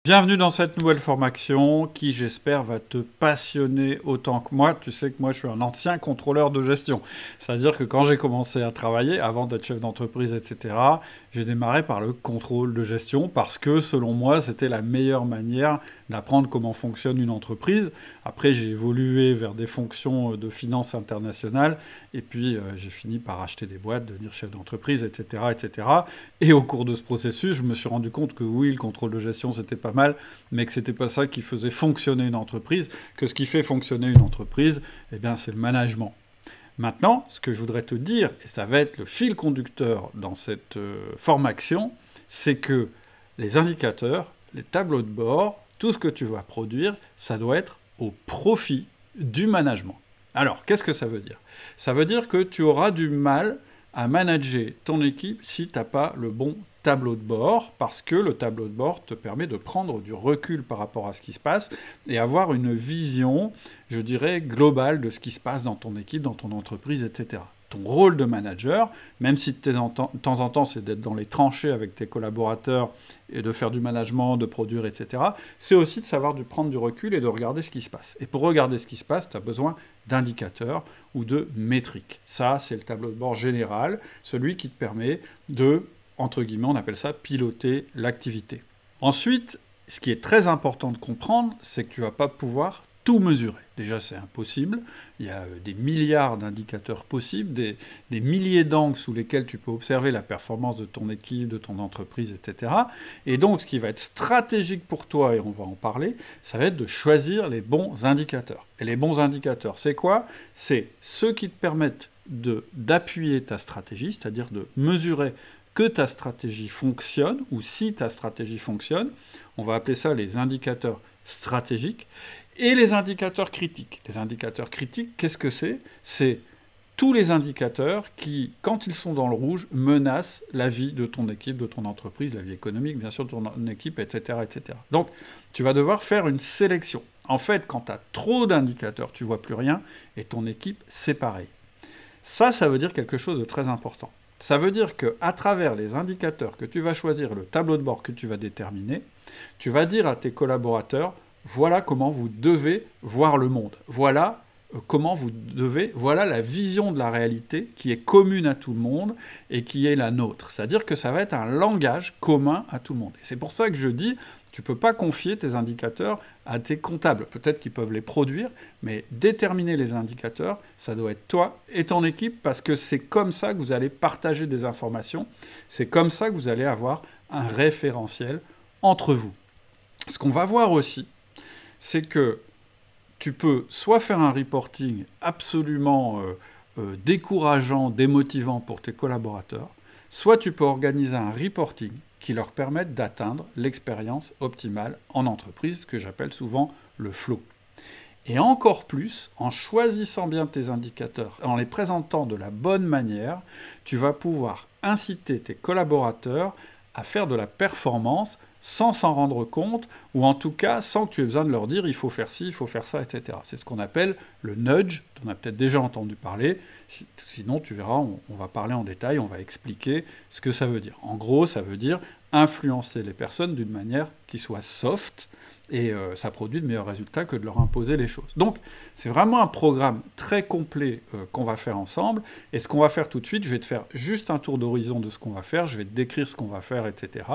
Bienvenue dans cette nouvelle formation qui, j'espère, va te passionner autant que moi. Tu sais que moi, je suis un ancien contrôleur de gestion. C'est-à-dire que quand j'ai commencé à travailler, avant d'être chef d'entreprise, etc., j'ai démarré par le contrôle de gestion parce que, selon moi, c'était la meilleure manière d'apprendre comment fonctionne une entreprise. Après, j'ai évolué vers des fonctions de finance internationale et puis j'ai fini par acheter des boîtes, devenir chef d'entreprise, etc., etc. Et au cours de ce processus, je me suis rendu compte que oui, le contrôle de gestion, c'était pas mal, mais que c'était pas ça qui faisait fonctionner une entreprise, que ce qui fait fonctionner une entreprise, eh bien, c'est le management. Maintenant, ce que je voudrais te dire, et ça va être le fil conducteur dans cette formation, c'est que les indicateurs, les tableaux de bord, tout ce que tu vas produire, ça doit être au profit du management. Alors, qu'est-ce que ça veut dire? Ça veut dire que tu auras du mal à manager ton équipe si tu n'as pas le bon tableau de bord, parce que le tableau de bord te permet de prendre du recul par rapport à ce qui se passe et avoir une vision, je dirais, globale de ce qui se passe dans ton équipe, dans ton entreprise, etc. Ton rôle de manager, même si de temps en temps c'est d'être dans les tranchées avec tes collaborateurs et de faire du management, de produire, etc., c'est aussi de savoir prendre du recul et de regarder ce qui se passe. Et pour regarder ce qui se passe, tu as besoin d'indicateurs ou de métriques. Ça, c'est le tableau de bord général, celui qui te permet de, entre guillemets, on appelle ça piloter l'activité. Ensuite, ce qui est très important de comprendre, c'est que tu ne vas pas pouvoir tout mesurer. Déjà, c'est impossible. Il y a des milliards d'indicateurs possibles, des milliers d'angles sous lesquels tu peux observer la performance de ton équipe, de ton entreprise, etc. Et donc, ce qui va être stratégique pour toi, et on va en parler, ça va être de choisir les bons indicateurs. Et les bons indicateurs, c'est quoi? C'est ceux qui te permettent d'appuyer ta stratégie, c'est-à-dire de mesurer que ta stratégie fonctionne, ou si ta stratégie fonctionne. On va appeler ça les indicateurs stratégiques. Et les indicateurs critiques. Les indicateurs critiques, qu'est-ce que c'est? C'est tous les indicateurs qui, quand ils sont dans le rouge, menacent la vie de ton équipe, de ton entreprise, la vie économique, bien sûr, de ton équipe, etc., etc. Donc, tu vas devoir faire une sélection. En fait, quand tu as trop d'indicateurs, tu ne vois plus rien, et ton équipe, c'est pareil. Ça veut dire quelque chose de très important. Ça veut dire qu'à travers les indicateurs que tu vas choisir, le tableau de bord que tu vas déterminer, tu vas dire à tes collaborateurs, voilà comment vous devez voir le monde. Voilà voilà la vision de la réalité qui est commune à tout le monde et qui est la nôtre. C'est-à-dire que ça va être un langage commun à tout le monde. Et c'est pour ça que je dis, tu ne peux pas confier tes indicateurs à tes comptables. Peut-être qu'ils peuvent les produire, mais déterminer les indicateurs, ça doit être toi et ton équipe, parce que c'est comme ça que vous allez partager des informations. C'est comme ça que vous allez avoir un référentiel entre vous. Ce qu'on va voir aussi, c'est que tu peux soit faire un reporting absolument décourageant, démotivant pour tes collaborateurs, soit tu peux organiser un reporting qui leur permette d'atteindre l'expérience optimale en entreprise, ce que j'appelle souvent le flow. Et encore plus, en choisissant bien tes indicateurs, en les présentant de la bonne manière, tu vas pouvoir inciter tes collaborateurs à faire de la performance sans s'en rendre compte, ou en tout cas sans que tu aies besoin de leur dire il faut faire ci, il faut faire ça, etc. C'est ce qu'on appelle le nudge, tu en as peut-être déjà entendu parler, sinon tu verras, on va parler en détail, on va expliquer ce que ça veut dire. En gros, ça veut dire influencer les personnes d'une manière qui soit soft, et ça produit de meilleurs résultats que de leur imposer les choses. Donc, c'est vraiment un programme très complet qu'on va faire ensemble. Et ce qu'on va faire tout de suite, je vais te faire juste un tour d'horizon de ce qu'on va faire, je vais te décrire ce qu'on va faire, etc.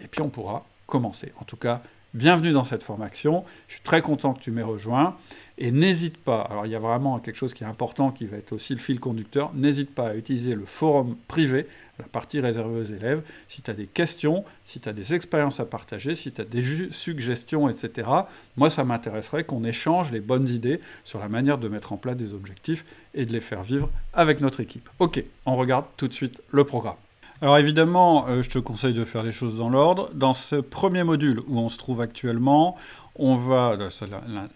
Et puis on pourra commencer. En tout cas, bienvenue dans cette formation. Je suis très content que tu m'aies rejoint. Et n'hésite pas, alors il y a vraiment quelque chose qui est important, qui va être aussi le fil conducteur, n'hésite pas à utiliser le forum privé, la partie réservée aux élèves, si tu as des questions, si tu as des expériences à partager, si tu as des suggestions, etc. Moi, ça m'intéresserait qu'on échange les bonnes idées sur la manière de mettre en place des objectifs et de les faire vivre avec notre équipe. Ok, on regarde tout de suite le programme. Alors évidemment, je te conseille de faire les choses dans l'ordre. Dans ce premier module où on se trouve actuellement, on va,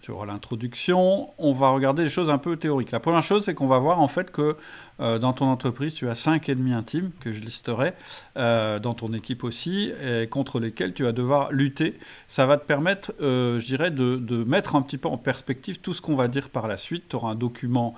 tu auras l'introduction, on va regarder des choses un peu théoriques. La première chose, c'est qu'on va voir en fait que dans ton entreprise, tu as 5 ennemis intimes, que je listerai, dans ton équipe aussi, et contre lesquels tu vas devoir lutter. Ça va te permettre, je dirais, de mettre un petit peu en perspective tout ce qu'on va dire par la suite. Tu auras un document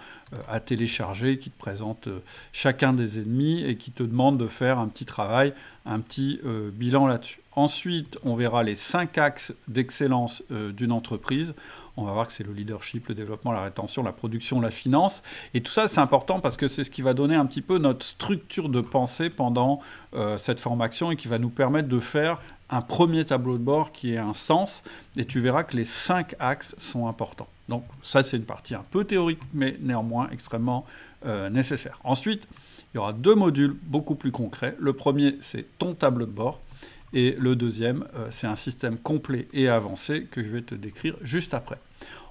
à télécharger qui te présente chacun des ennemis et qui te demande de faire un petit travail, un petit bilan là-dessus. Ensuite, on verra les 5 axes d'excellence d'une entreprise. On va voir que c'est le leadership, le développement, la rétention, la production, la finance. Et tout ça, c'est important parce que c'est ce qui va donner un petit peu notre structure de pensée pendant cette formation et qui va nous permettre de faire un premier tableau de bord qui ait un sens. Et tu verras que les 5 axes sont importants. Donc ça, c'est une partie un peu théorique, mais néanmoins extrêmement nécessaire. Ensuite, il y aura 2 modules beaucoup plus concrets. Le premier, c'est ton tableau de bord. Et le deuxième, c'est un système complet et avancé que je vais te décrire juste après.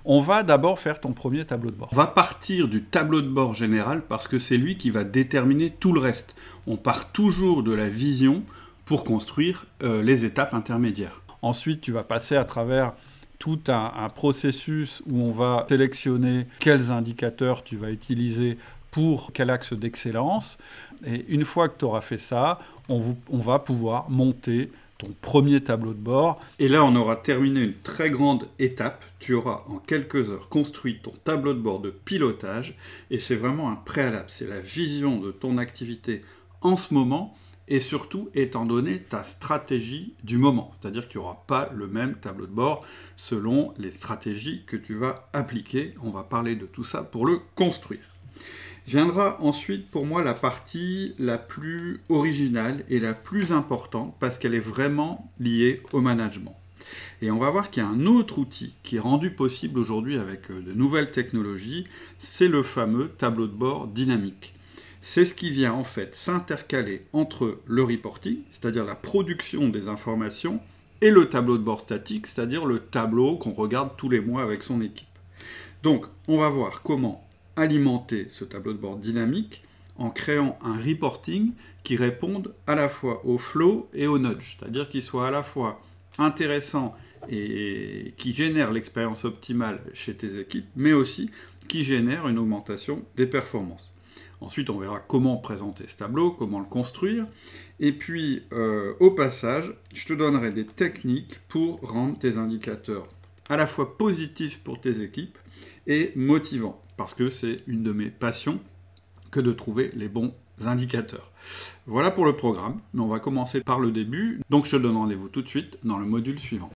On va d'abord faire ton premier tableau de bord. On va partir du tableau de bord général parce que c'est lui qui va déterminer tout le reste. On part toujours de la vision pour construire les étapes intermédiaires. Ensuite, tu vas passer à travers tout un processus où on va sélectionner quels indicateurs tu vas utiliser pour quel axe d'excellence. Et une fois que tu auras fait ça, on va pouvoir monter ton premier tableau de bord. Et là, on aura terminé une très grande étape. Tu auras en quelques heures construit ton tableau de bord de pilotage. Et c'est vraiment un préalable. C'est la vision de ton activité en ce moment et surtout étant donné ta stratégie du moment. C'est-à-dire que tu n'auras pas le même tableau de bord selon les stratégies que tu vas appliquer. On va parler de tout ça pour le construire. Viendra ensuite pour moi la partie la plus originale et la plus importante parce qu'elle est vraiment liée au management. Et on va voir qu'il y a un autre outil qui est rendu possible aujourd'hui avec de nouvelles technologies, c'est le fameux tableau de bord dynamique. C'est ce qui vient en fait s'intercaler entre le reporting, c'est-à-dire la production des informations, et le tableau de bord statique, c'est-à-dire le tableau qu'on regarde tous les mois avec son équipe. Donc on va voir comment alimenter ce tableau de bord dynamique en créant un reporting qui réponde à la fois au flow et au nudge, c'est-à-dire qu'il soit à la fois intéressant et qui génère l'expérience optimale chez tes équipes, mais aussi qui génère une augmentation des performances. Ensuite, on verra comment présenter ce tableau, comment le construire, et puis au passage, je te donnerai des techniques pour rendre tes indicateurs à la fois positifs pour tes équipes et motivants, parce que c'est une de mes passions que de trouver les bons indicateurs. Voilà pour le programme, mais on va commencer par le début, donc je te donne rendez-vous tout de suite dans le module suivant.